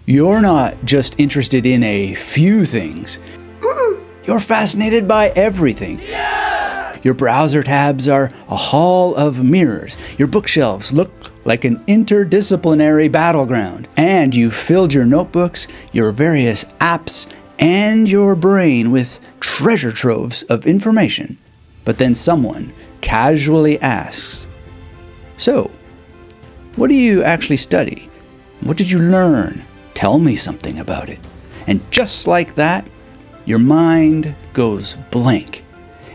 You're not just interested in a few things. You're fascinated by everything. Your browser tabs are a hall of mirrors. Your bookshelves look like an interdisciplinary battleground. And you've filled your notebooks, your various apps, and your brain with treasure troves of information. But then someone casually asks, "So, what do you actually study? What did you learn? Tell me something about it." And just like that, your mind goes blank.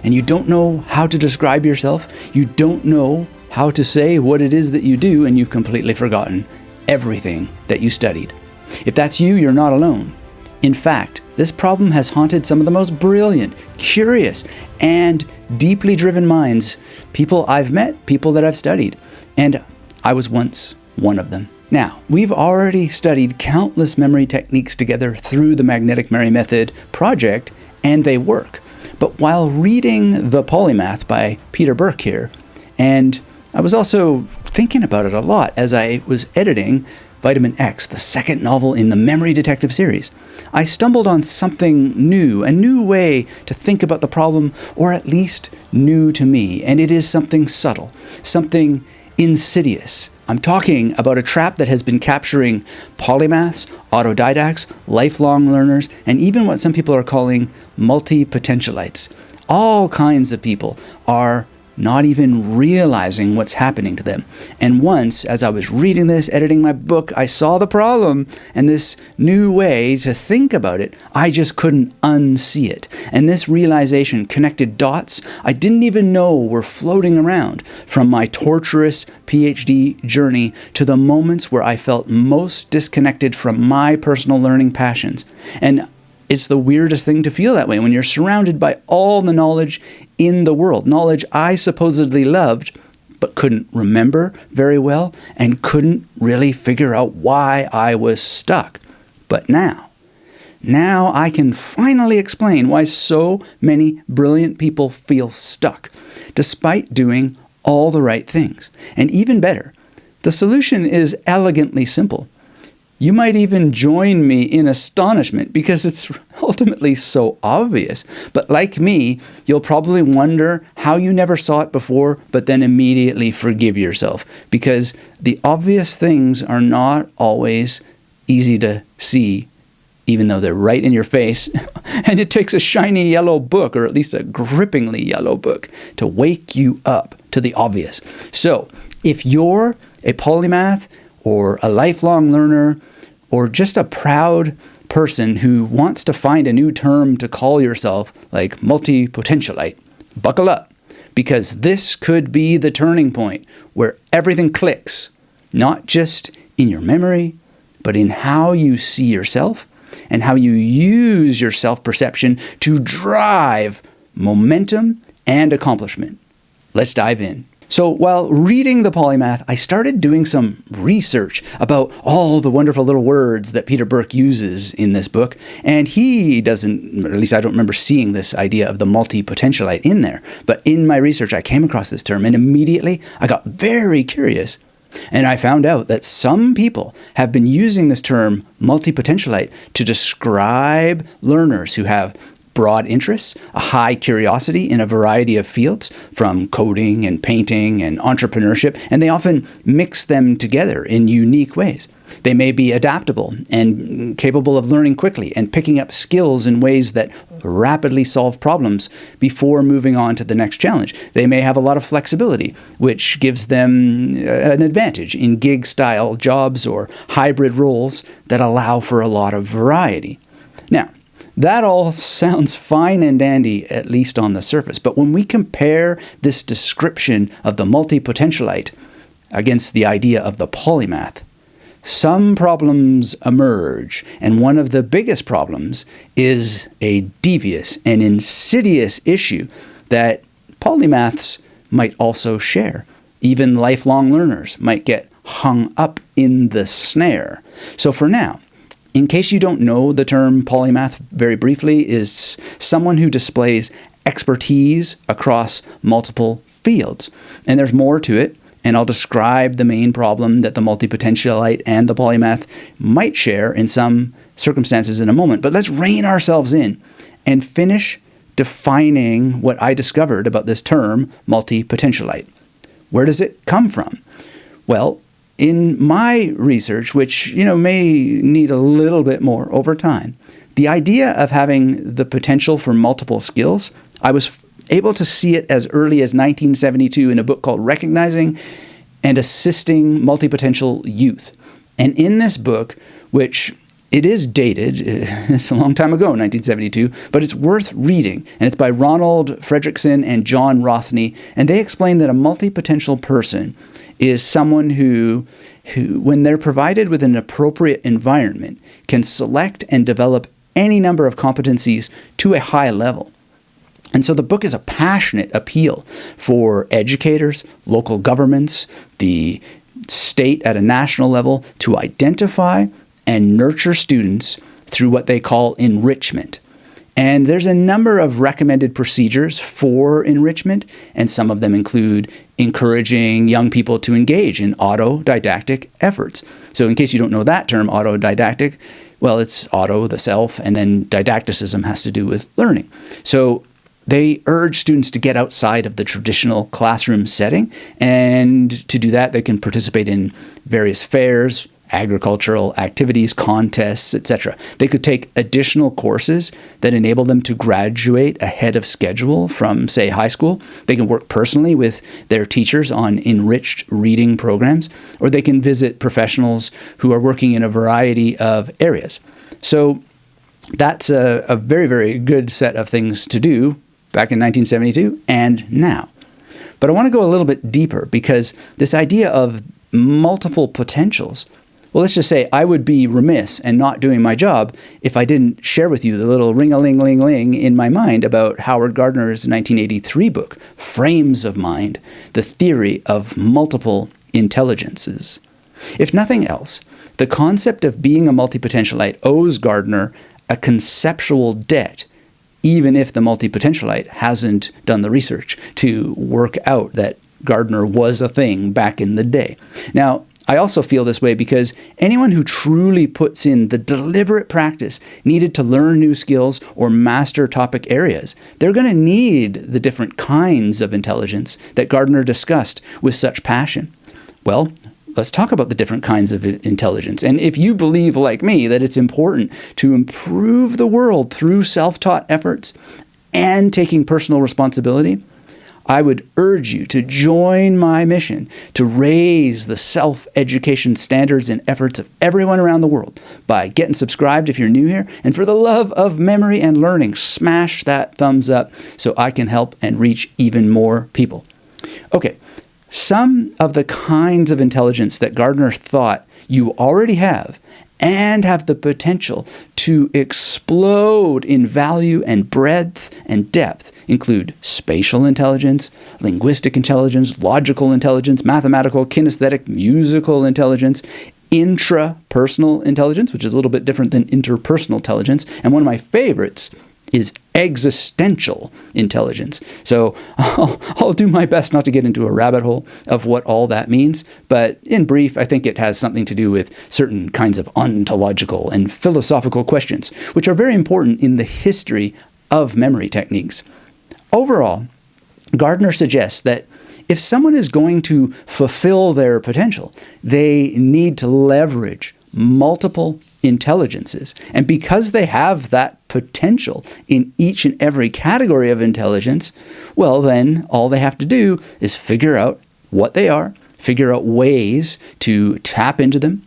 And you don't know how to describe yourself. You don't know how to say what it is that you do, and you've completely forgotten everything that you studied. If that's you, you're not alone. In fact, this problem has haunted some of the most brilliant, curious, and deeply driven minds, people I've met, people that I've studied. And I was once one of them. Now, we've already studied countless memory techniques together through the Magnetic Memory Method project, and they work. But while reading The Polymath by Peter Burke here, and I was also thinking about it a lot as I was editing Vitamin X, the second novel in the Memory Detective series, I stumbled on something new, a new way to think about the problem, or at least new to me, and it is something subtle, something insidious. I'm talking about a trap that has been capturing polymaths, autodidacts, lifelong learners, and even what some people are calling multipotentialites. All kinds of people are not even realizing what's happening to them. And once, as I was reading this, editing my book, I saw the problem and this new way to think about it. I just couldn't unsee it. And this realization connected dots I didn't even know were floating around from my torturous PhD journey to the moments where I felt most disconnected from my personal learning passions. And it's the weirdest thing to feel that way when you're surrounded by all the knowledge in the world, knowledge I supposedly loved, but couldn't remember very well and couldn't really figure out why I was stuck. But now I can finally explain why so many brilliant people feel stuck, despite doing all the right things. And even better, the solution is elegantly simple. You might even join me in astonishment because it's ultimately so obvious. But like me, you'll probably wonder how you never saw it before, but then immediately forgive yourself. Because the obvious things are not always easy to see, even though they're right in your face. And it takes a shiny yellow book, or at least a grippingly yellow book, to wake you up to the obvious. So if you're a polymath, or a lifelong learner, or just a proud person who wants to find a new term to call yourself, like multipotentialite, buckle up, because this could be the turning point where everything clicks, not just in your memory, but in how you see yourself and how you use your self-perception to drive momentum and accomplishment. Let's dive in. So while reading The Polymath, I started doing some research about all the wonderful little words that Peter Burke uses in this book, and he doesn't, or at least I don't remember seeing this idea of the multipotentialite in there. But in my research, I came across this term, and immediately I got very curious, and I found out that some people have been using this term multipotentialite to describe learners who have broad interests, a high curiosity in a variety of fields, from coding and painting and entrepreneurship, and they often mix them together in unique ways. They may be adaptable and capable of learning quickly and picking up skills in ways that rapidly solve problems before moving on to the next challenge. They may have a lot of flexibility, which gives them an advantage in gig-style jobs or hybrid roles that allow for a lot of variety. Now, that all sounds fine and dandy, at least on the surface. But when we compare this description of the multipotentialite against the idea of the polymath, some problems emerge. And one of the biggest problems is a devious and insidious issue that polymaths might also share. Even lifelong learners might get hung up in the snare. So for now, in case you don't know, the term polymath, very briefly, is someone who displays expertise across multiple fields. And there's more to it, and I'll describe the main problem that the multipotentialite and the polymath might share in some circumstances in a moment. But let's rein ourselves in and finish defining what I discovered about this term, multipotentialite. Where does it come from? Well, in my research, which may need a little bit more over time, the idea of having the potential for multiple skills, I was able to see it as early as 1972 in a book called Recognizing and Assisting Multipotential Youth. And in this book, which it is dated, it's a long time ago, 1972, but it's worth reading. And it's by Ronald Fredrickson and John Rothney. And they explain that a multipotential person is someone who, when they're provided with an appropriate environment, can select and develop any number of competencies to a high level. And so the book is a passionate appeal for educators, local governments, the state at a national level to identify and nurture students through what they call enrichment. And there's a number of recommended procedures for enrichment, and some of them include encouraging young people to engage in autodidactic efforts. So in case you don't know that term, autodidactic, well, it's auto, the self, and then didacticism has to do with learning. So they urge students to get outside of the traditional classroom setting, and to do that, they can participate in various fairs, agricultural activities, contests, etc. They could take additional courses that enable them to graduate ahead of schedule from, say, high school. They can work personally with their teachers on enriched reading programs, or they can visit professionals who are working in a variety of areas. So that's a very, very good set of things to do back in 1972 and now. But I want to go a little bit deeper, because this idea of multiple potentials, well, let's just say I would be remiss and not doing my job if I didn't share with you the little ring-a-ling-ling-ling in my mind about Howard Gardner's 1983 book, Frames of Mind, The Theory of Multiple Intelligences. If nothing else, the concept of being a multipotentialite owes Gardner a conceptual debt, even if the multipotentialite hasn't done the research to work out that Gardner was a thing back in the day. Now, I also feel this way because anyone who truly puts in the deliberate practice needed to learn new skills or master topic areas, they're going to need the different kinds of intelligence that Gardner discussed with such passion. Well, let's talk about the different kinds of intelligence. And if you believe, like me, that it's important to improve the world through self-taught efforts and taking personal responsibility, I would urge you to join my mission to raise the self-education standards and efforts of everyone around the world by getting subscribed if you're new here. And for the love of memory and learning, smash that thumbs up so I can help and reach even more people. Okay, some of the kinds of intelligence that Gardner thought you already have and have the potential to explode in value and breadth and depth include spatial intelligence, linguistic intelligence, logical intelligence, mathematical, kinesthetic, musical intelligence, intrapersonal intelligence, which is a little bit different than interpersonal intelligence, and one of my favorites is existential intelligence. So I'll do my best not to get into a rabbit hole of what all that means, but in brief, I think it has something to do with certain kinds of ontological and philosophical questions, which are very important in the history of memory techniques. Overall, Gardner suggests that if someone is going to fulfill their potential, they need to leverage multiple intelligences. And because they have that potential in each and every category of intelligence, well, then all they have to do is figure out what they are, figure out ways to tap into them,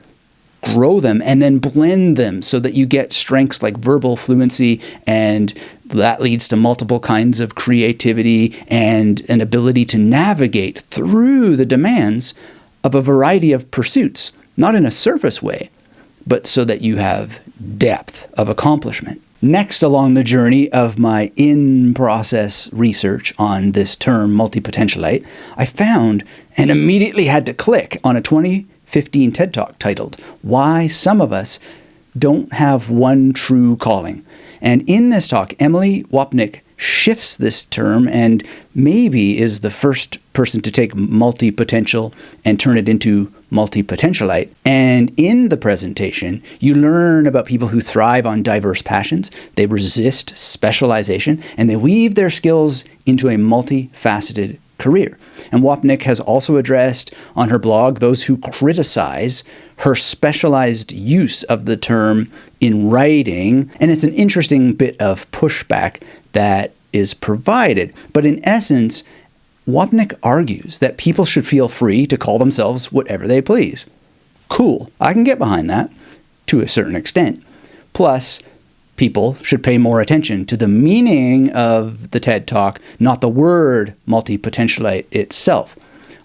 grow them, and then blend them so that you get strengths like verbal fluency, and that leads to multiple kinds of creativity and an ability to navigate through the demands of a variety of pursuits, not in a surface way, but so that you have depth of accomplishment. Next along the journey of my in-process research on this term multipotentialite, I found and immediately had to click on a 2015 TED Talk titled, Why Some of Us Don't Have One True Calling. And in this talk, Emily Wapnick shifts this term and maybe is the first person to take multipotential and turn it into multipotentialite. And in the presentation, you learn about people who thrive on diverse passions, they resist specialization, and they weave their skills into a multifaceted career. And Wapnick has also addressed on her blog those who criticize her specialized use of the term in writing, and it's an interesting bit of pushback that is provided. But in essence, Wapnick argues that people should feel free to call themselves whatever they please. Cool, I can get behind that to a certain extent. Plus, people should pay more attention to the meaning of the TED Talk, not the word multipotentialite itself.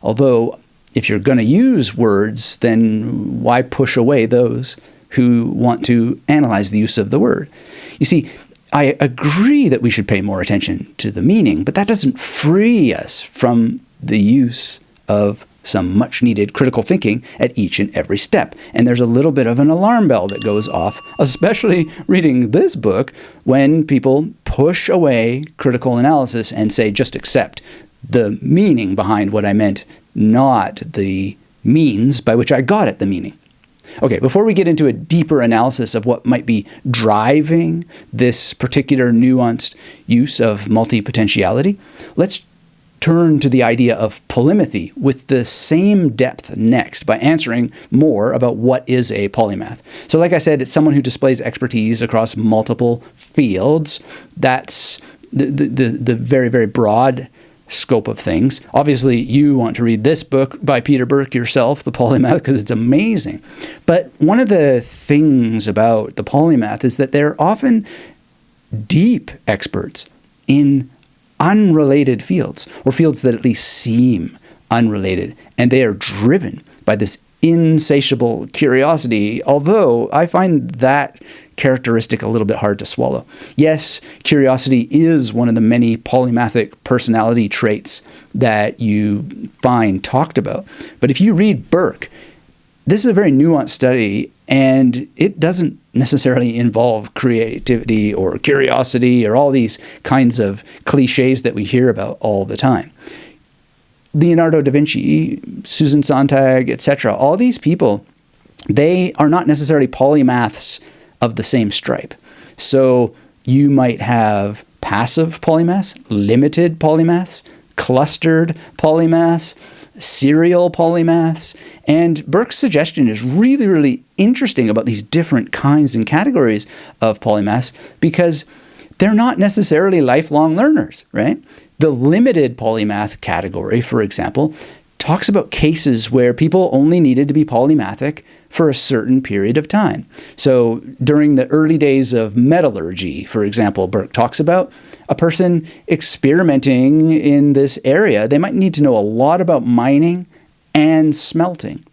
Although, if you're going to use words, then why push away those who want to analyze the use of the word? You see, I agree that we should pay more attention to the meaning, but that doesn't free us from the use of some much-needed critical thinking at each and every step. And there's a little bit of an alarm bell that goes off, especially reading this book, when people push away critical analysis and say, just accept the meaning behind what I meant, not the means by which I got at the meaning. Okay, before we get into a deeper analysis of what might be driving this particular nuanced use of multipotentiality, let's turn to the idea of polymathy with the same depth next by answering more about what is a polymath. So like I said, it's someone who displays expertise across multiple fields. That's the very, very broad scope of things. Obviously, you want to read this book by Peter Burke yourself, The Polymath, because it's amazing. But one of the things about the polymath is that they're often deep experts in unrelated fields, or fields that at least seem unrelated, and they are driven by this insatiable curiosity, although I find that characteristic a little bit hard to swallow. Yes, curiosity is one of the many polymathic personality traits that you find talked about. But if you read Burke, this is a very nuanced study, and it doesn't necessarily involve creativity or curiosity or all these kinds of cliches that we hear about all the time. Leonardo da Vinci, Susan Sontag, etc., all these people, they are not necessarily polymaths of the same stripe. So you might have passive polymaths, limited polymaths, clustered polymaths, serial polymaths, and Burke's suggestion is really, really interesting about these different kinds and categories of polymaths because they're not necessarily lifelong learners, right? The limited polymath category, for example, talks about cases where people only needed to be polymathic for a certain period of time. So during the early days of metallurgy, for example, Burke talks about a person experimenting in this area. They might need to know a lot about mining and smelting.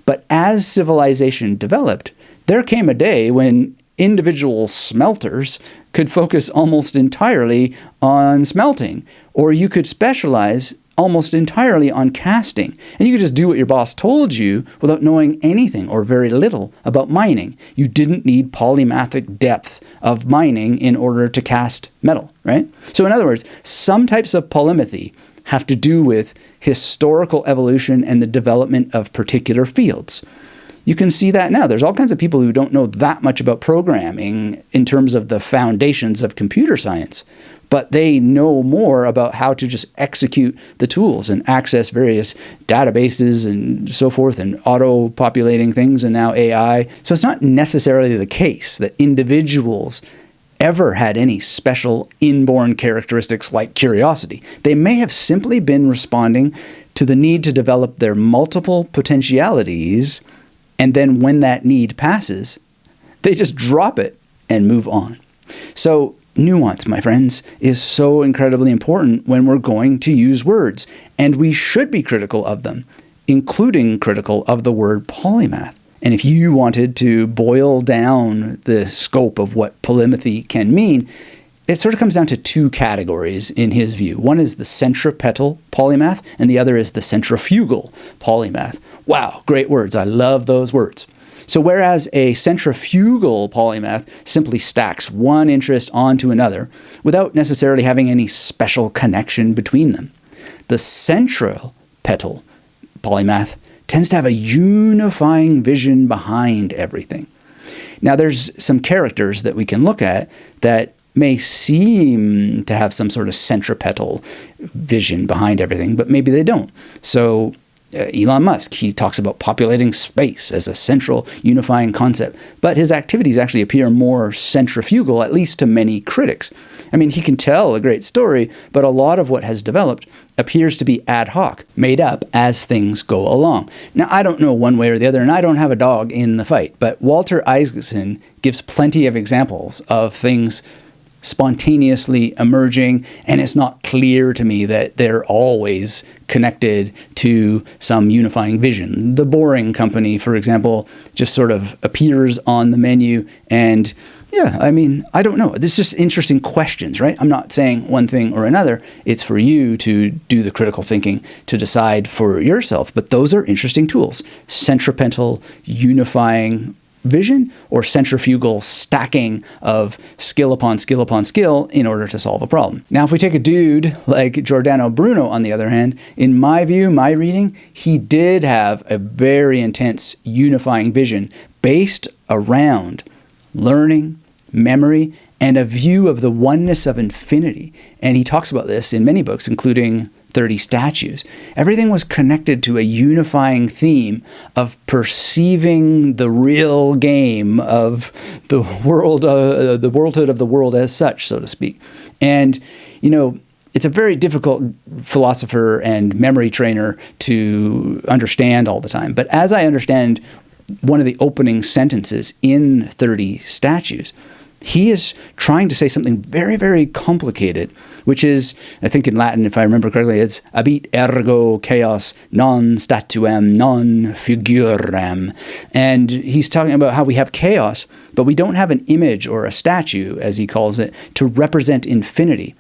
But as civilization developed, there came a day when individual smelters could focus almost entirely on smelting, or you could specialize almost entirely on casting. And you could just do what your boss told you without knowing anything or very little about mining. You didn't need polymathic depth of mining in order to cast metal, right? So in other words, some types of polymathy have to do with historical evolution and the development of particular fields. You can see that now. There's all kinds of people who don't know that much about programming in terms of the foundations of computer science, but they know more about how to just execute the tools and access various databases and so forth and auto-populating things and now AI. So it's not necessarily the case that individuals ever had any special inborn characteristics like curiosity. They may have simply been responding to the need to develop their multiple potentialities, and then when that need passes, they just drop it and move on. So nuance, my friends, is so incredibly important when we're going to use words, and we should be critical of them, including critical of the word polymath. And if you wanted to boil down the scope of what polymathy can mean, it sort of comes down to two categories in his view. One is the centripetal polymath, and the other is the centrifugal polymath. Wow, great words. I love those words. So whereas a centrifugal polymath simply stacks one interest onto another without necessarily having any special connection between them, the centripetal polymath tends to have a unifying vision behind everything. Now, there's some characters that we can look at that may seem to have some sort of centripetal vision behind everything, but maybe they don't. So Elon Musk, he talks about populating space as a central unifying concept, but his activities actually appear more centrifugal, at least to many critics. I mean, he can tell a great story, but a lot of what has developed appears to be ad hoc, made up as things go along. Now, I don't know one way or the other, and I don't have a dog in the fight, but Walter Isaacson gives plenty of examples of things spontaneously emerging, and it's not clear to me that they're always connected to some unifying vision. The Boring Company, for example, just sort of appears on the menu, and yeah, I mean, I don't know. This is just interesting questions, right? I'm not saying one thing or another. It's for you to do the critical thinking to decide for yourself, but those are interesting tools. Centripetal unifying vision, or centrifugal stacking of skill upon skill upon skill in order to solve a problem. Now, if we take a dude like Giordano Bruno, on the other hand, in my view, my reading, he did have a very intense unifying vision based around learning, memory, and a view of the oneness of infinity. And he talks about this in many books, including 30 Statues. Everything was connected to a unifying theme of perceiving the real game of the world, the worldhood of the world as such, so to speak. And, you know, it's a very difficult philosopher and memory trainer to understand all the time. But as I understand one of the opening sentences in 30 Statues, he is trying to say something very, very complicated, which is, I think in Latin, if I remember correctly, it's abit ergo chaos non statuem non figurem. And he's talking about how we have chaos, but we don't have an image or a statue, as he calls it, to represent infinity.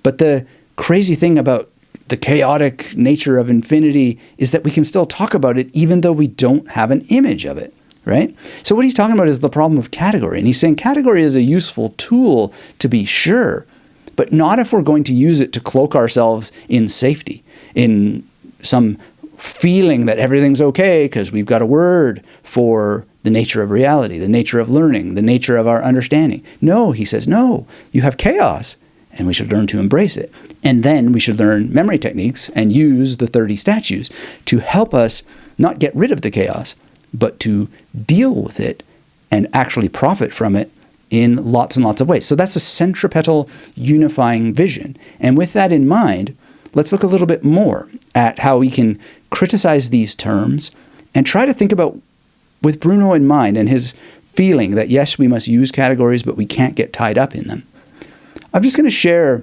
But the crazy thing about the chaotic nature of infinity is that we can still talk about it even though we don't have an image of it. Right? So what he's talking about is the problem of category. And he's saying category is a useful tool, to be sure, but not if we're going to use it to cloak ourselves in safety, in some feeling that everything's okay because we've got a word for the nature of reality, the nature of learning, the nature of our understanding. No, he says, no, you have chaos, and we should learn to embrace it. And then we should learn memory techniques and use the 30 Statues to help us not get rid of the chaos, but to deal with it and actually profit from it in lots and lots of ways. So that's a centripetal unifying vision. And with that in mind, let's look a little bit more at how we can criticize these terms and try to think about, with Bruno in mind and his feeling that, yes, we must use categories, but we can't get tied up in them. I'm just going to share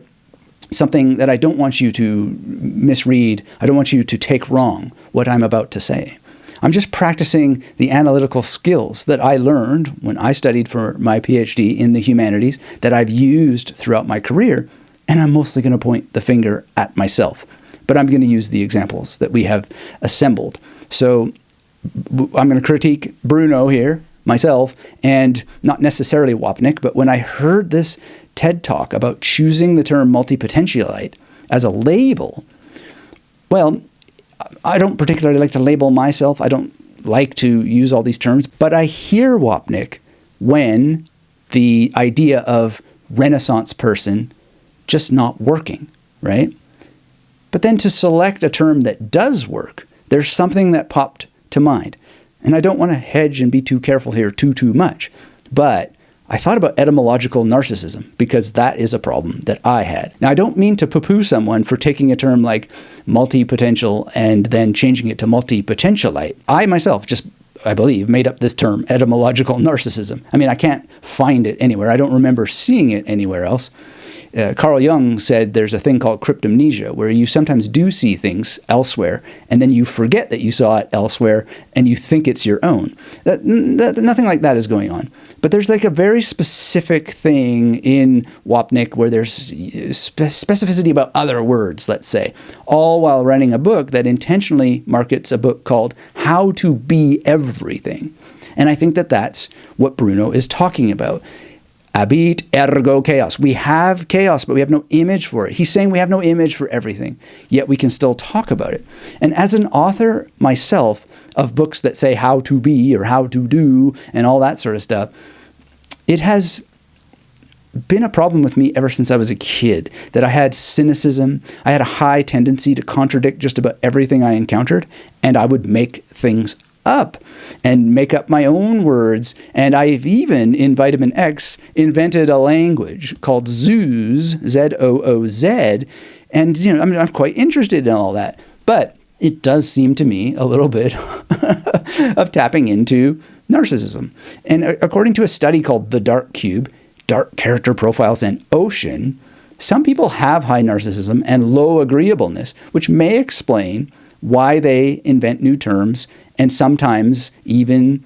something that I don't want you to misread. I don't want you to take wrong what I'm about to say. I'm just practicing the analytical skills that I learned when I studied for my PhD in the humanities that I've used throughout my career, and I'm mostly going to point the finger at myself. But I'm going to use the examples that we have assembled. So I'm going to critique Bruno here, myself, and not necessarily Wapnick, but when I heard this TED Talk about choosing the term multipotentialite as a label, well, I don't particularly like to label myself. I don't like to use all these terms, but I hear Wapnick when the idea of Renaissance person just not working, right? But then to select a term that does work, there's something that popped to mind. And I don't want to hedge and be too careful here too much, but I thought about etymological narcissism because that is a problem that I had. Now, I don't mean to poo-poo someone for taking a term like multipotential and then changing it to multipotentialite. I myself just, I believe, made up this term, etymological narcissism. I mean, I can't find it anywhere. I don't remember seeing it anywhere else. Carl Jung said there's a thing called cryptomnesia, where you sometimes do see things elsewhere, and then you forget that you saw it elsewhere, and you think it's your own. Nothing like that is going on. But there's like a very specific thing in Wapnick where there's specificity about other words, let's say, all while running a book that intentionally markets a book called How to Be Everything. And I think that that's what Bruno is talking about. Abit ergo chaos. We have chaos, but we have no image for it. He's saying we have no image for everything, yet we can still talk about it. And as an author myself of books that say how to be or how to do and all that sort of stuff, it has been a problem with me ever since I was a kid, that I had cynicism. I had a high tendency to contradict just about everything I encountered, and I would make things up and make up my own words. And I've even, in Vitamin X, invented a language called Zooz, Z-O-O-Z, and I'm quite interested in all that. But it does seem to me a little bit of tapping into narcissism. And according to a study called The Dark Cube, Dark Character Profiles and Ocean, some people have high narcissism and low agreeableness, which may explain why they invent new terms and sometimes even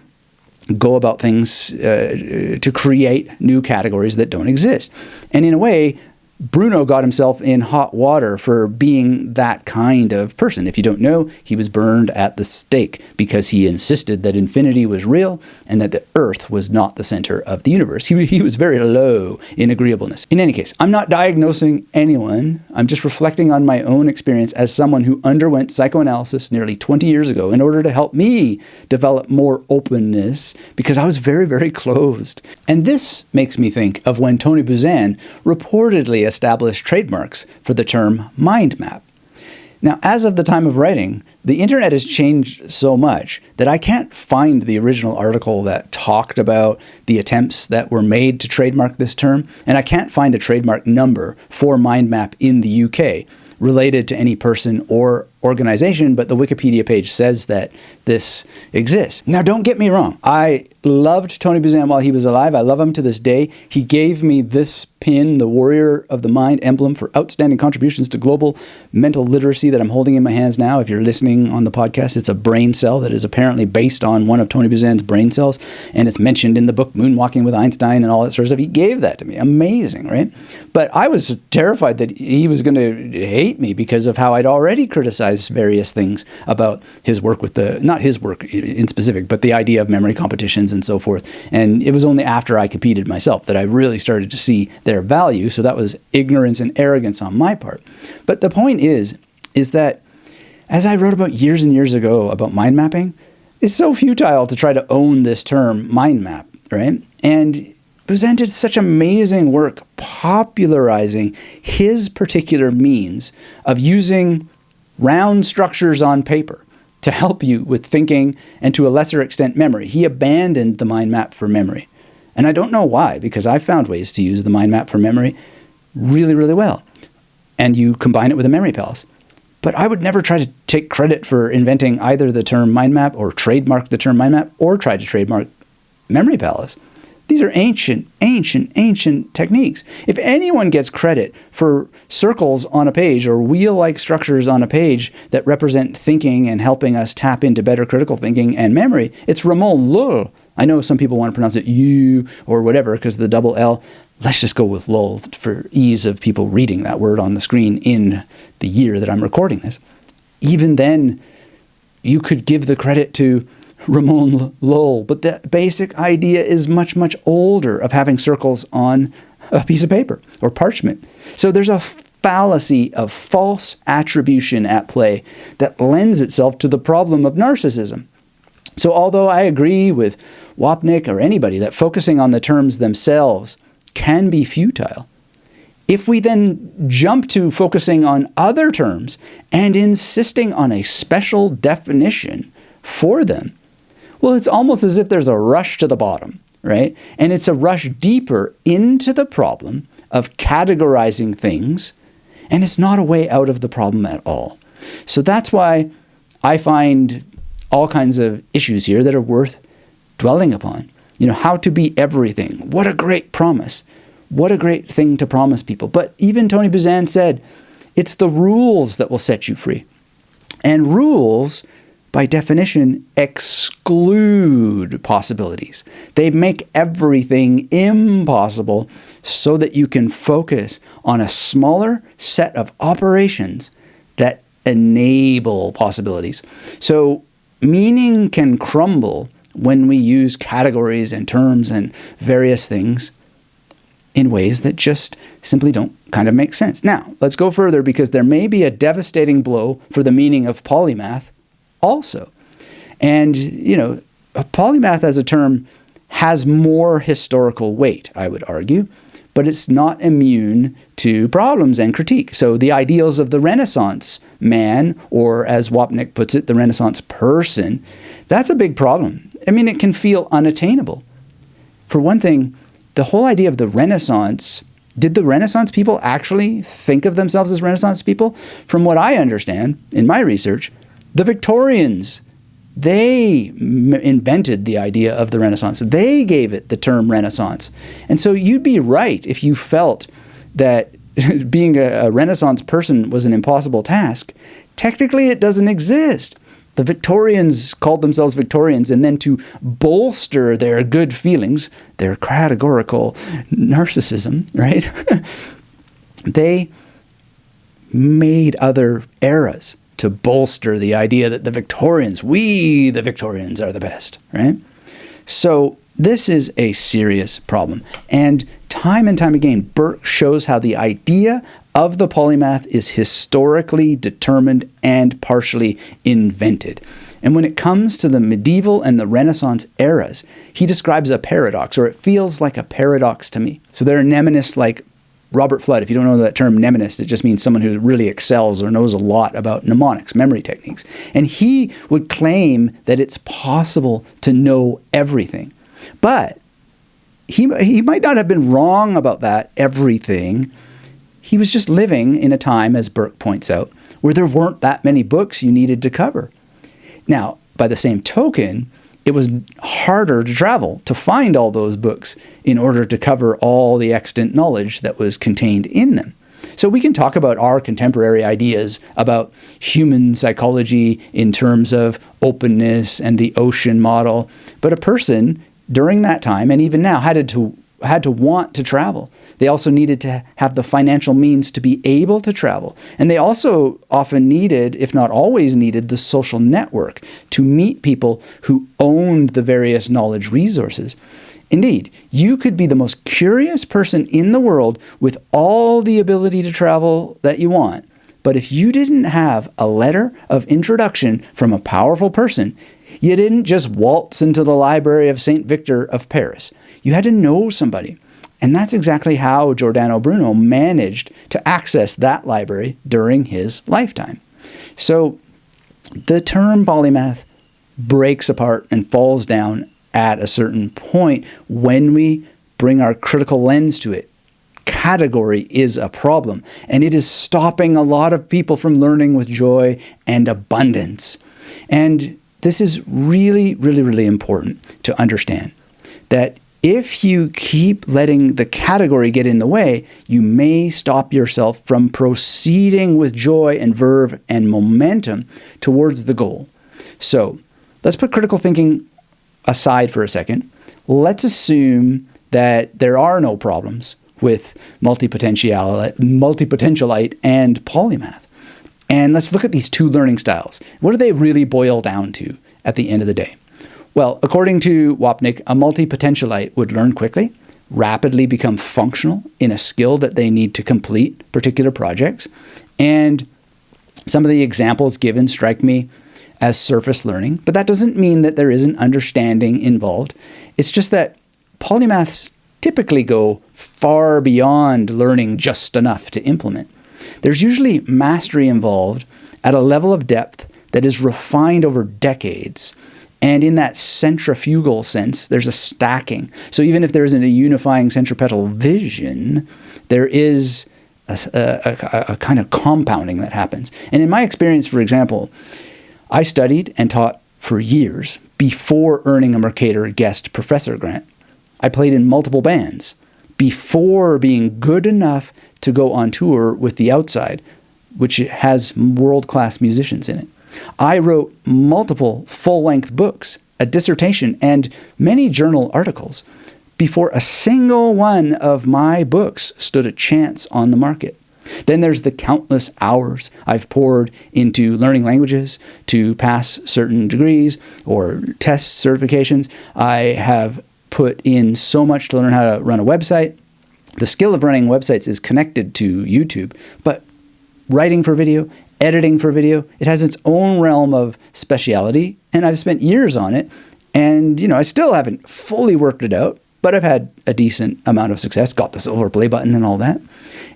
go about things to create new categories that don't exist. And in a way, Bruno got himself in hot water for being that kind of person. If you don't know, he was burned at the stake because he insisted that infinity was real and that the Earth was not the center of the universe. He was very low in agreeableness. In any case, I'm not diagnosing anyone. I'm just reflecting on my own experience as someone who underwent psychoanalysis nearly 20 years ago in order to help me develop more openness, because I was very, very closed. And this makes me think of when Tony Buzan reportedly established trademarks for the term mind map. Now, as of the time of writing, the internet has changed so much that I can't find the original article that talked about the attempts that were made to trademark this term, and I can't find a trademark number for mind map in the UK related to any person or organization, but the Wikipedia page says that this exists. Now, don't get me wrong. I loved Tony Buzan while he was alive. I love him to this day. He gave me this pin, the Warrior of the Mind emblem, for outstanding contributions to global mental literacy that I'm holding in my hands now. If you're listening on the podcast, it's a brain cell that is apparently based on one of Tony Buzan's brain cells, and it's mentioned in the book Moonwalking with Einstein and all that sort of stuff. He gave that to me. Amazing, right? But I was terrified that he was going to hate me because of how I'd already criticized various things about his work with not his work in specific, but the idea of memory competitions and so forth. And it was only after I competed myself that I really started to see their value. So that was ignorance and arrogance on my part. But the point is that as I wrote about years and years ago about mind mapping, it's so futile to try to own this term mind map, right? And Buzan did such amazing work popularizing his particular means of using round structures on paper to help you with thinking and, to a lesser extent, memory. He abandoned the mind map for memory. And I don't know why, because I found ways to use the mind map for memory really, really well. And you combine it with a memory palace. But I would never try to take credit for inventing either the term mind map or trademark the term mind map or try to trademark memory palace. These are ancient techniques. If anyone gets credit for circles on a page or wheel-like structures on a page that represent thinking and helping us tap into better critical thinking and memory, it's Ramon Lull. I know some people want to pronounce it you or whatever because of the double L. Let's just go with Lull for ease of people reading that word on the screen in the year that I'm recording this. Even then, you could give the credit to Ramon Lull, but the basic idea is much, much older, of having circles on a piece of paper or parchment. So there's a fallacy of false attribution at play that lends itself to the problem of narcissism. So although I agree with Wapnick or anybody that focusing on the terms themselves can be futile, if we then jump to focusing on other terms and insisting on a special definition for them, well, it's almost as if there's a rush to the bottom, right? And it's a rush deeper into the problem of categorizing things, and it's not a way out of the problem at all. So that's why I find all kinds of issues here that are worth dwelling upon. How to be everything. What a great promise. What a great thing to promise people. But even Tony Buzan said, it's the rules that will set you free. And rules, by definition, exclude possibilities. They make everything impossible so that you can focus on a smaller set of operations that enable possibilities. So meaning can crumble when we use categories and terms and various things in ways that just simply don't kind of make sense. Now, let's go further, because there may be a devastating blow for the meaning of polymath also. And, a polymath as a term has more historical weight, I would argue, but it's not immune to problems and critique. So the ideals of the Renaissance man, or as Wapnick puts it, the Renaissance person, that's a big problem. I mean, it can feel unattainable. For one thing, the whole idea of the Renaissance, did the Renaissance people actually think of themselves as Renaissance people? From what I understand in my research, the Victorians, they invented the idea of the Renaissance. They gave it the term Renaissance. And so you'd be right if you felt that being a Renaissance person was an impossible task. Technically, it doesn't exist. The Victorians called themselves Victorians, and then to bolster their good feelings, their categorical narcissism, right? They made other eras to bolster the idea that the Victorians, we the Victorians, are the best, right? So this is a serious problem. And time again, Burke shows how the idea of the polymath is historically determined and partially invented. And when it comes to the medieval and the Renaissance eras, he describes a paradox, or it feels like a paradox to me. So there are mnemonists like Robert Flood. If you don't know that term mnemonist, it just means someone who really excels or knows a lot about mnemonics, memory techniques. And he would claim that it's possible to know everything. But he might not have been wrong about that everything. He was just living in a time, as Burke points out, where there weren't that many books you needed to cover. Now, by the same token, it was harder to travel to find all those books in order to cover all the extant knowledge that was contained in them. So we can talk about our contemporary ideas about human psychology in terms of openness and the ocean model, but a person during that time, and even now, had to want to travel. They also needed to have the financial means to be able to travel. And they also often needed, if not always needed, the social network to meet people who owned the various knowledge resources. Indeed, you could be the most curious person in the world with all the ability to travel that you want. But if you didn't have a letter of introduction from a powerful person, you didn't just waltz into the library of St. Victor of Paris. You had to know somebody. And that's exactly how Giordano Bruno managed to access that library during his lifetime. So the term polymath breaks apart and falls down at a certain point when we bring our critical lens to it. Category is a problem, and it is stopping a lot of people from learning with joy and abundance. And this is really, really, really important to understand, that if you keep letting the category get in the way, you may stop yourself from proceeding with joy and verve and momentum towards the goal. So let's put critical thinking aside for a second. Let's assume that there are no problems with multipotentialite and polymath. And let's look at these two learning styles. What do they really boil down to at the end of the day? Well, according to Wapnick, a multipotentialite would learn quickly, rapidly become functional in a skill that they need to complete particular projects. And some of the examples given strike me as surface learning, but that doesn't mean that there isn't understanding involved. It's just that polymaths typically go far beyond learning just enough to implement. There's usually mastery involved at a level of depth that is refined over decades. And in that centrifugal sense, there's a stacking. So even if there isn't a unifying centripetal vision, there is a kind of compounding that happens. And in my experience, for example, I studied and taught for years before earning a Mercator guest professor grant. I played in multiple bands before being good enough to go on tour with The Outside, which has world-class musicians in it. I wrote multiple full-length books, a dissertation, and many journal articles before a single one of my books stood a chance on the market. Then there's the countless hours I've poured into learning languages to pass certain degrees or test certifications. I have put in so much to learn how to run a website. The skill of running websites is connected to YouTube, but writing for video, editing for video, it has its own realm of speciality, and I've spent years on it. And, I still haven't fully worked it out, but I've had a decent amount of success, got the silver play button and all that.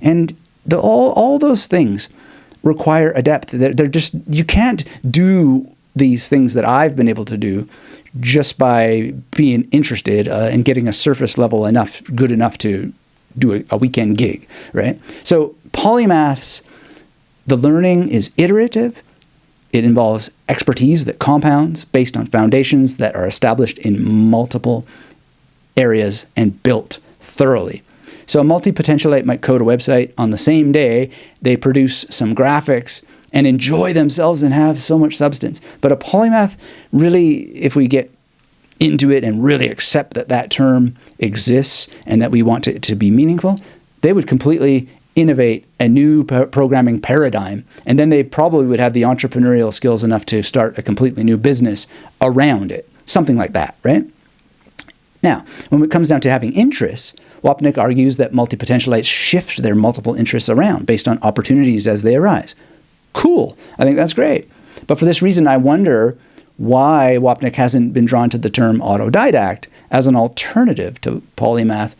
And all those things require a depth. They're just, you can't do these things that I've been able to do just by being interested and getting a surface level good enough to do a weekend gig, right? So polymaths, the learning is iterative. It involves expertise that compounds based on foundations that are established in multiple areas and built thoroughly. So a multipotentialite might code a website on the same day. They produce some graphics and enjoy themselves and have so much substance. But a polymath, really, if we get into it and really accept that that term exists and that we want it to be meaningful, they would completely innovate a new programming paradigm. And then they probably would have the entrepreneurial skills enough to start a completely new business around it. Something like that, right? Now, when it comes down to having interests, Wapnick argues that multipotentialites shift their multiple interests around based on opportunities as they arise. Cool. I think that's great. But for this reason, I wonder why Wapnick hasn't been drawn to the term autodidact as an alternative to polymath,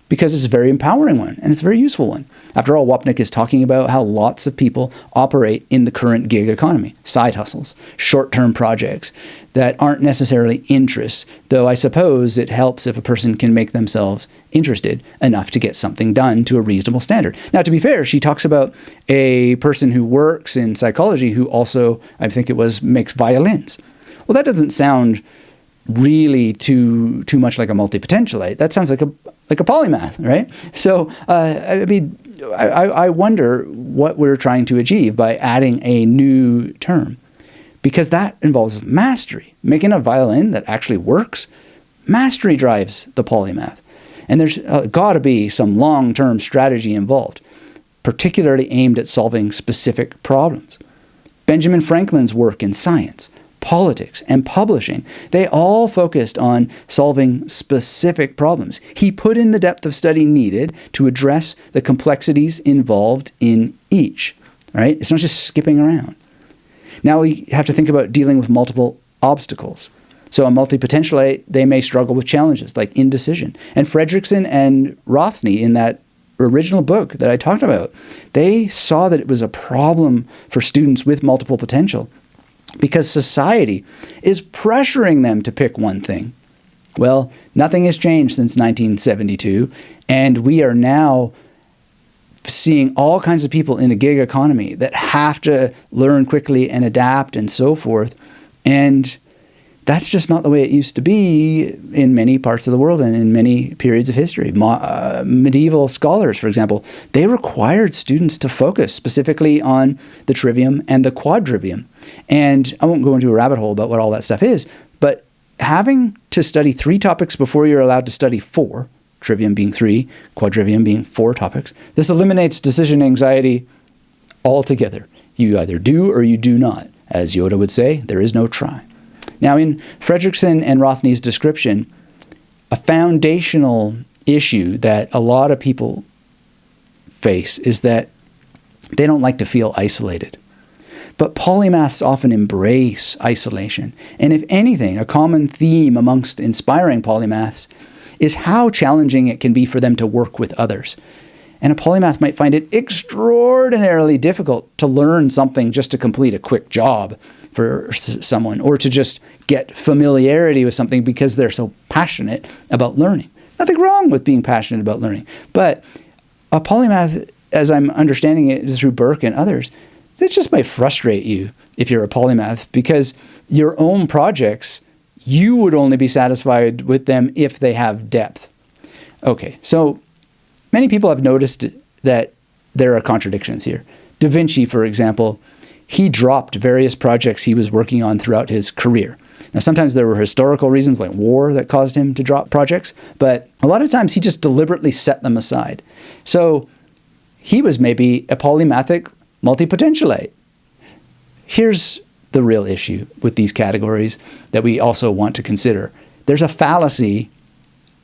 because it's a very empowering one and it's a very useful one. After all, Wapnick is talking about how lots of people operate in the current gig economy, side hustles, short-term projects that aren't necessarily interests, though I suppose it helps if a person can make themselves interested enough to get something done to a reasonable standard. Now, to be fair, she talks about a person who works in psychology who also, I think it was, makes violins. Well, that doesn't sound really too much like a multipotentialite. That sounds like a polymath, right? So, I wonder what we're trying to achieve by adding a new term, because that involves mastery. Making a violin that actually works, mastery drives the polymath. And there's got to be some long-term strategy involved, particularly aimed at solving specific problems. Benjamin Franklin's work in science, politics, and publishing, they all focused on solving specific problems. He put in the depth of study needed to address the complexities involved in each, right? It's not just skipping around. Now we have to think about dealing with multiple obstacles. So a multipotentialite, they may struggle with challenges like indecision. And Fredrickson and Rothney, in that original book that I talked about, they saw that it was a problem for students with multiple potential because society is pressuring them to pick one thing. Well, nothing has changed since 1972, and we are now seeing all kinds of people in the gig economy that have to learn quickly and adapt and so forth. And that's just not the way it used to be in many parts of the world and in many periods of history. Medieval scholars, for example, they required students to focus specifically on the trivium and the quadrivium. And I won't go into a rabbit hole about what all that stuff is, but having to study 3 topics before you're allowed to study 4, trivium being 3, quadrivium being 4 topics, this eliminates decision anxiety altogether. You either do or you do not. As Yoda would say, there is no try. Now, in Fredrickson and Rothney's description, a foundational issue that a lot of people face is that they don't like to feel isolated. But polymaths often embrace isolation. And if anything, a common theme amongst inspiring polymaths is how challenging it can be for them to work with others. And a polymath might find it extraordinarily difficult to learn something just to complete a quick job for someone, or to just get familiarity with something because they're so passionate about learning. Nothing wrong with being passionate about learning. But a polymath, as I'm understanding it through Burke and others, that just might frustrate you if you're a polymath, because your own projects, you would only be satisfied with them if they have depth. Okay, so many people have noticed that there are contradictions here. Da Vinci, for example, he dropped various projects he was working on throughout his career. Now, sometimes there were historical reasons like war that caused him to drop projects, but a lot of times he just deliberately set them aside. So he was maybe a polymathic multipotentialite. Here's the real issue with these categories that we also want to consider. There's a fallacy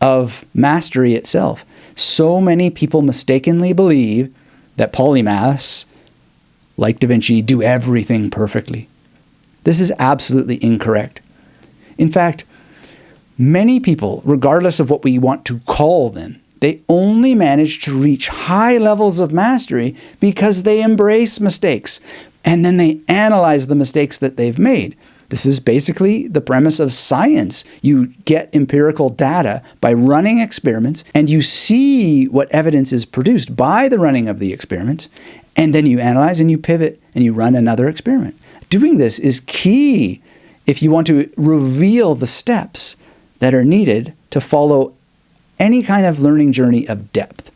of mastery itself. So many people mistakenly believe that polymaths, like Da Vinci, do everything perfectly. This is absolutely incorrect. In fact, many people, regardless of what we want to call them, they only manage to reach high levels of mastery because they embrace mistakes and then they analyze the mistakes that they've made. This is basically the premise of science. You get empirical data by running experiments, and you see what evidence is produced by the running of the experiments, and then you analyze and you pivot and you run another experiment. Doing this is key if you want to reveal the steps that are needed to follow any kind of learning journey of depth.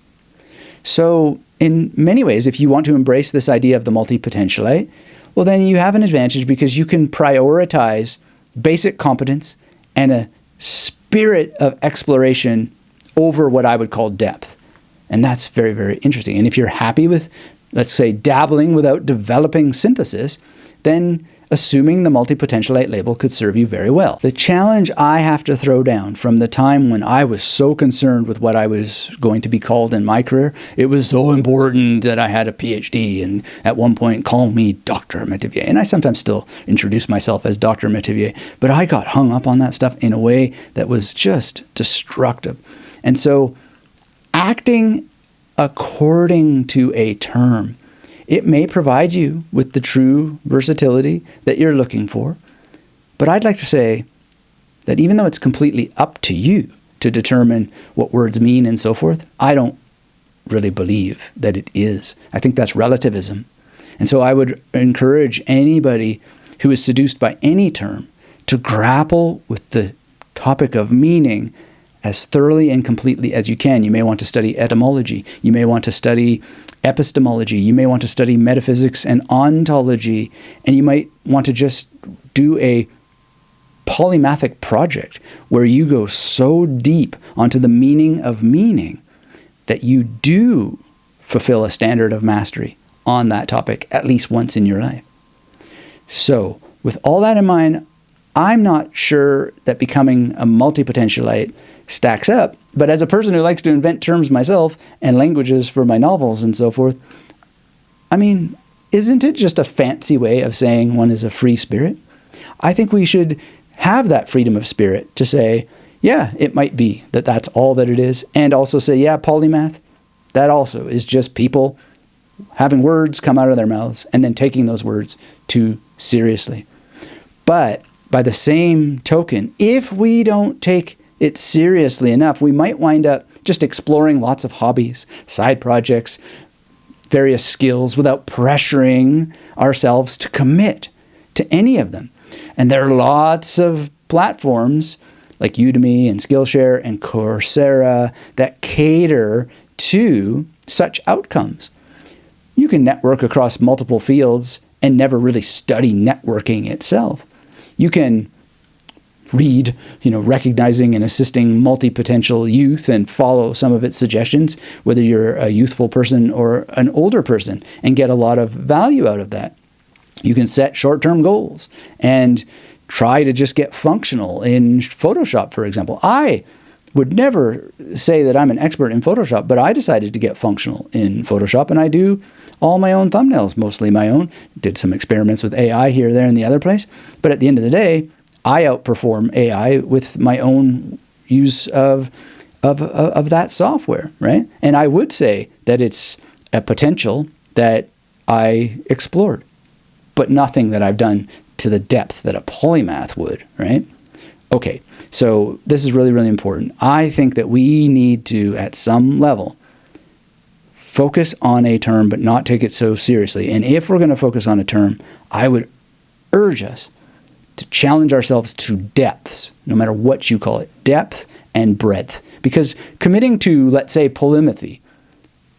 So in many ways, if you want to embrace this idea of the multipotentialite, well, then you have an advantage because you can prioritize basic competence and a spirit of exploration over what I would call depth. And that's very, very interesting. And if you're happy with, let's say, dabbling without developing synthesis, then assuming the multipotentialite label could serve you very well. The challenge I have to throw down from the time when I was so concerned with what I was going to be called in my career, it was so important that I had a PhD and at one point call me Dr. Métivier. And I sometimes still introduce myself as Dr. Métivier, but I got hung up on that stuff in a way that was just destructive. And so acting according to a term, it may provide you with the true versatility that you're looking for. But I'd like to say that even though it's completely up to you to determine what words mean and so forth, I don't really believe that it is. I think that's relativism. And so I would encourage anybody who is seduced by any term to grapple with the topic of meaning as thoroughly and completely as you can. You may want to study etymology. You may want to study epistemology. You may want to study metaphysics and ontology. And you might want to just do a polymathic project where you go so deep onto the meaning of meaning that you do fulfill a standard of mastery on that topic at least once in your life. So with all that in mind, I'm not sure that becoming a multipotentialite stacks up, but as a person who likes to invent terms myself and languages for my novels and so forth, I mean, isn't it just a fancy way of saying one is a free spirit? I think we should have that freedom of spirit to say, yeah, it might be that that's all that it is, and also say, yeah, polymath, that also is just people having words come out of their mouths and then taking those words too seriously. But by the same token, if we don't take it seriously enough, we might wind up just exploring lots of hobbies, side projects, various skills without pressuring ourselves to commit to any of them. And there are lots of platforms like Udemy and Skillshare and Coursera that cater to such outcomes. You can network across multiple fields and never really study networking itself. You can read, recognizing and assisting multipotential youth and follow some of its suggestions, whether you're a youthful person or an older person, and get a lot of value out of that. You can set short-term goals and try to just get functional in Photoshop, for example. I would never say that I'm an expert in Photoshop, but I decided to get functional in Photoshop, and I do all my own thumbnails, mostly my own. Did some experiments with AI here, there, and the other place. But at the end of the day, I outperform AI with my own use of that software, right? And I would say that it's a potential that I explored, but nothing that I've done to the depth that a polymath would, right? Okay, so this is really, really important. I think that we need to, at some level, focus on a term, but not take it so seriously. And if we're going to focus on a term, I would urge us to challenge ourselves to depths, no matter what you call it, depth and breadth. Because committing to, let's say, polymathy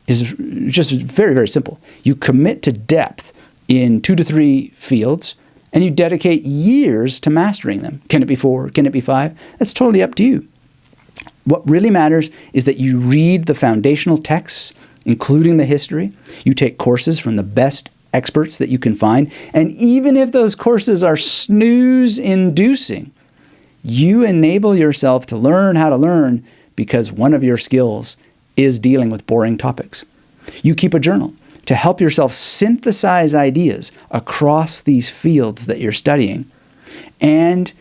is just very, very simple. You commit to depth in 2 to 3 fields, and you dedicate years to mastering them. Can it be 4? Can it be 5? That's totally up to you. What really matters is that you read the foundational texts including the history. You take courses from the best experts that you can find. And even if those courses are snooze-inducing, you enable yourself to learn how to learn because one of your skills is dealing with boring topics. You keep a journal to help yourself synthesize ideas across these fields that you're studying. And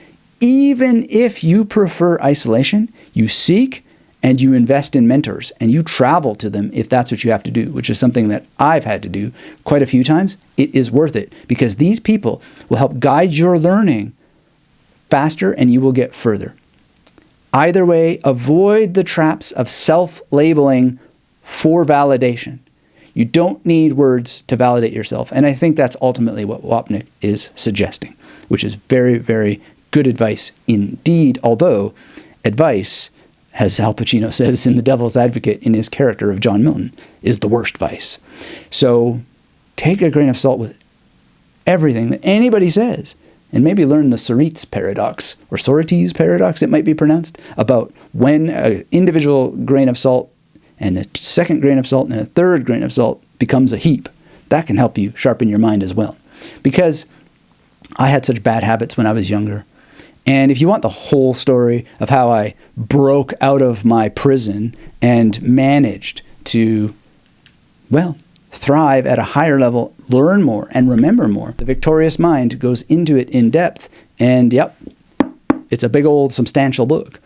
even if you prefer isolation, you seek and you invest in mentors and you travel to them if that's what you have to do, which is something that I've had to do quite a few times. It is worth it because these people will help guide your learning faster and you will get further. Either way, avoid the traps of self-labeling for validation. You don't need words to validate yourself. And I think that's ultimately what Wapnick is suggesting, which is very, very good advice indeed. Although advice, as Al Pacino says in The Devil's Advocate in his character of John Milton, is the worst vice. So take a grain of salt with everything that anybody says. And maybe learn the Sorites paradox, or Sorites paradox, it might be pronounced, about when an individual grain of salt and a second grain of salt and a third grain of salt becomes a heap. That can help you sharpen your mind as well. Because I had such bad habits when I was younger. And if you want the whole story of how I broke out of my prison and managed to, well, thrive at a higher level, learn more, and remember more, The Victorious Mind goes into it in depth. And yep, it's a big old substantial book.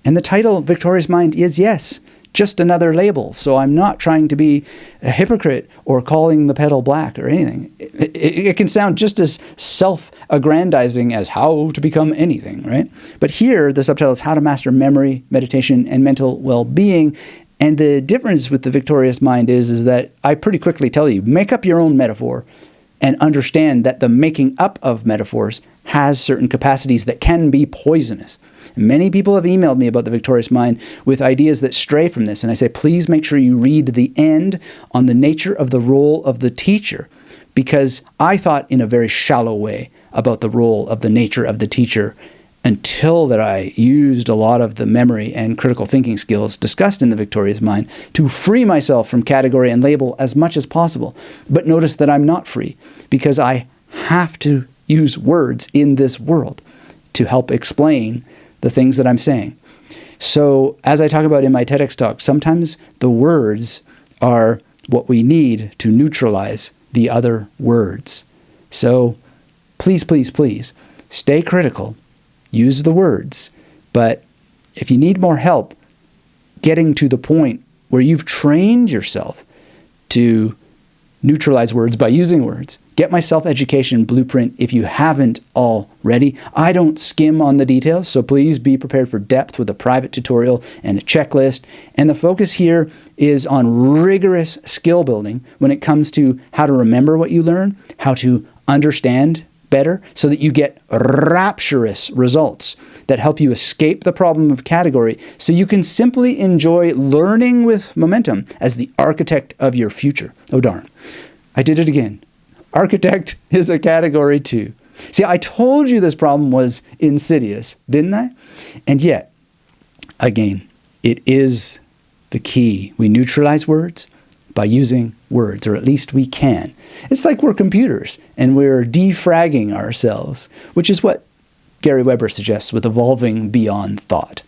And the title, Victorious Mind, is, yes, just another label. So I'm not trying to be a hypocrite or calling the pedal black or anything. It can sound just as self-aggrandizing as How to Become Anything, right? But here, the subtitle is How to Master Memory, Meditation, and Mental Well-Being. And the difference with The Victorious Mind is that I pretty quickly tell you, make up your own metaphor and understand that the making up of metaphors has certain capacities that can be poisonous. Many people have emailed me about The Victorious Mind with ideas that stray from this. And I say, please make sure you read the end on the nature of the role of the teacher, because I thought in a very shallow way about the role of the nature of the teacher until that I used a lot of the memory and critical thinking skills discussed in The Victorious Mind to free myself from category and label as much as possible. But notice that I'm not free because I have to use words in this world to help explain the things that I'm saying. So as I talk about in my TEDx talk, sometimes the words are what we need to neutralize the other words. So please, please, please stay critical. Use the words, but if you need more help getting to the point where you've trained yourself to neutralize words by using words, get my self-education blueprint if you haven't already. I don't skim on the details, so please be prepared for depth with a private tutorial and a checklist. And the focus here is on rigorous skill building when it comes to how to remember what you learn, how to understand better so that you get rapturous results that help you escape the problem of category so you can simply enjoy learning with momentum as the architect of your future. Oh darn, I did it again. Architect is a category too. See, I told you this problem was insidious, didn't I? And yet, again, it is the key. We neutralize words by using words, or at least we can. It's like we're computers and we're defragging ourselves, which is what Gary Weber suggests with evolving beyond thought.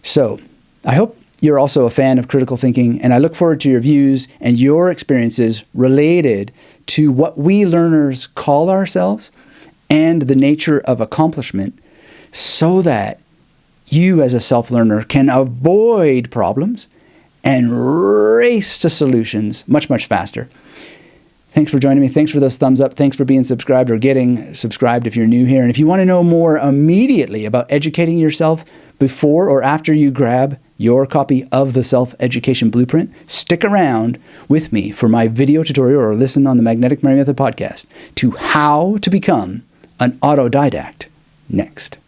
So I hope you're also a fan of critical thinking, and I look forward to your views and your experiences related to what we learners call ourselves and the nature of accomplishment so that you as a self-learner can avoid problems and race to solutions much, much faster. Thanks for joining me. Thanks for those thumbs up. Thanks for being subscribed or getting subscribed if you're new here. And if you want to know more immediately about educating yourself before or after you grab your copy of the Self-Education Blueprint, stick around with me for my video tutorial or listen on the Magnetic Memory Method podcast to how to become an autodidact next.